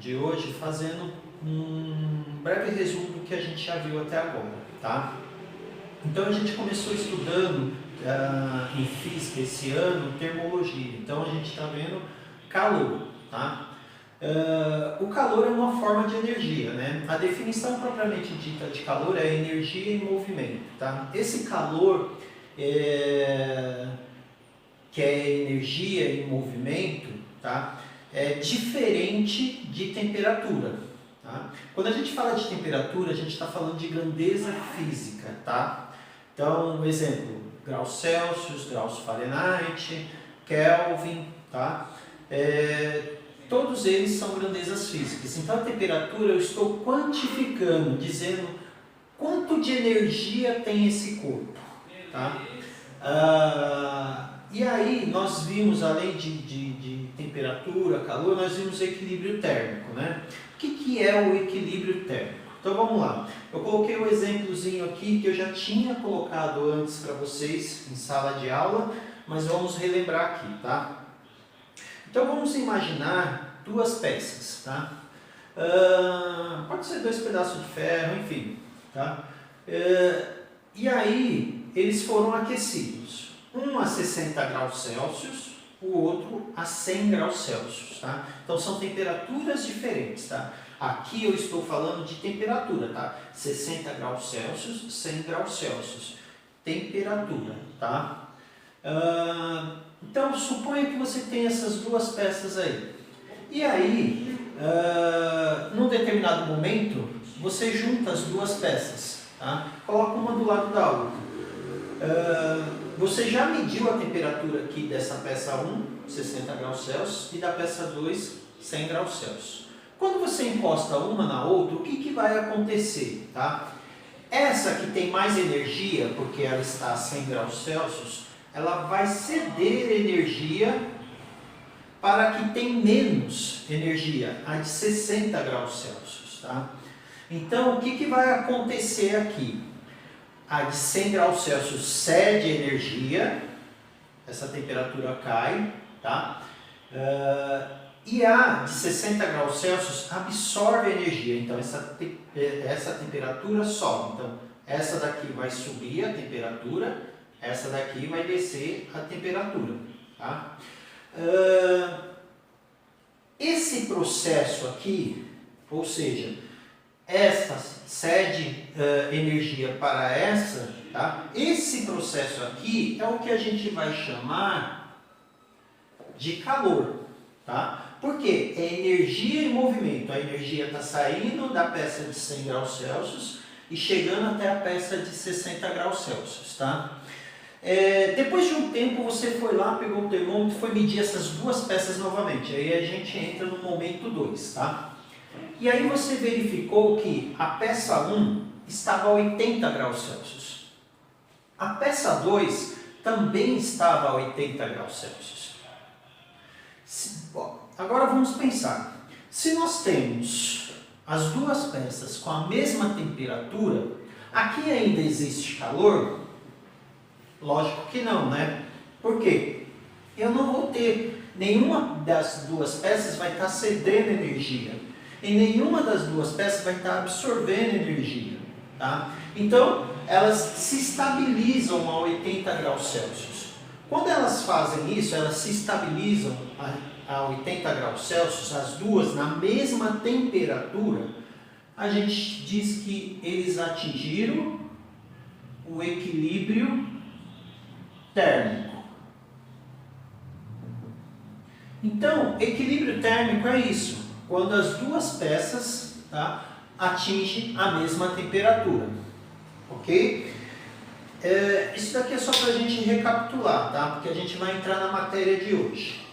de hoje fazendo um breve resumo do que a gente já viu até agora, tá? Então a gente começou estudando em física esse ano termologia, então a gente está vendo calor, tá? O calor é uma forma de energia, né? A definição propriamente dita de calor é energia em movimento, tá? Esse calor, que é energia em movimento, tá? É diferente de temperatura, tá? Quando a gente fala de temperatura, a gente está falando de grandeza física, tá? Então, exemplo, graus Celsius, graus Fahrenheit, Kelvin, tá? Todos eles são grandezas físicas. Então, a temperatura eu estou quantificando, dizendo quanto de energia tem esse corpo, tá? E aí nós vimos, além de temperatura, calor, nós vimos equilíbrio térmico, né? O que é o equilíbrio térmico? Então vamos lá. Eu coloquei um exemplozinho aqui que eu já tinha colocado antes para vocês em sala de aula, mas vamos relembrar aqui, tá? Então vamos imaginar duas peças, tá? Pode ser dois pedaços de ferro, enfim, tá? E aí eles foram aquecidos. Um a 60 graus Celsius, o outro a 100 graus Celsius, tá? Então são temperaturas diferentes, tá? Aqui eu estou falando de temperatura, tá? 60 graus Celsius, 100 graus Celsius. Temperatura, tá? Então suponha que você tem essas duas peças aí. E aí, num determinado momento, você junta as duas peças, tá? Coloca uma do lado da outra. Você já mediu a temperatura aqui dessa peça 1, 60 graus Celsius, e da peça 2, 100 graus Celsius. Quando você encosta uma na outra, o que vai acontecer? Tá? Essa que tem mais energia, porque ela está a 100 graus Celsius, ela vai ceder energia para a que tem menos energia, a de 60 graus Celsius. Tá? Então, o que vai acontecer aqui? A de 100 graus Celsius cede energia, essa temperatura cai, tá? E a de 60 graus Celsius absorve energia, então essa temperatura sobe. Então, essa daqui vai subir a temperatura, essa daqui vai descer a temperatura, tá? Esse processo aqui, ou seja, esta cede energia para essa, tá? Esse processo aqui é o que a gente vai chamar de calor, tá? Porque é energia em movimento. A energia está saindo da peça de 100 graus Celsius e chegando até a peça de 60 graus Celsius, tá? Depois de um tempo você foi lá, pegou o termômetro e foi medir essas duas peças novamente. Aí a gente entra no momento 2, tá? E aí você verificou que a peça 1 estava a 80 graus Celsius. A peça 2 também estava a 80 graus Celsius. Agora vamos pensar. Se nós temos as duas peças com a mesma temperatura, aqui ainda existe calor? Lógico que não, né? Por quê? Eu não vou ter, nenhuma das duas peças vai estar cedendo energia. E nenhuma das duas peças vai estar absorvendo energia, tá? Então, elas se estabilizam a 80 graus Celsius. Quando elas fazem isso, elas se estabilizam a 80 graus Celsius, as duas na mesma temperatura, a gente diz que eles atingiram o equilíbrio térmico. Então, equilíbrio térmico é isso. Quando as duas peças, tá, atingem a mesma temperatura, ok? Isso daqui é só para a gente recapitular, tá? Porque a gente vai entrar na matéria de hoje.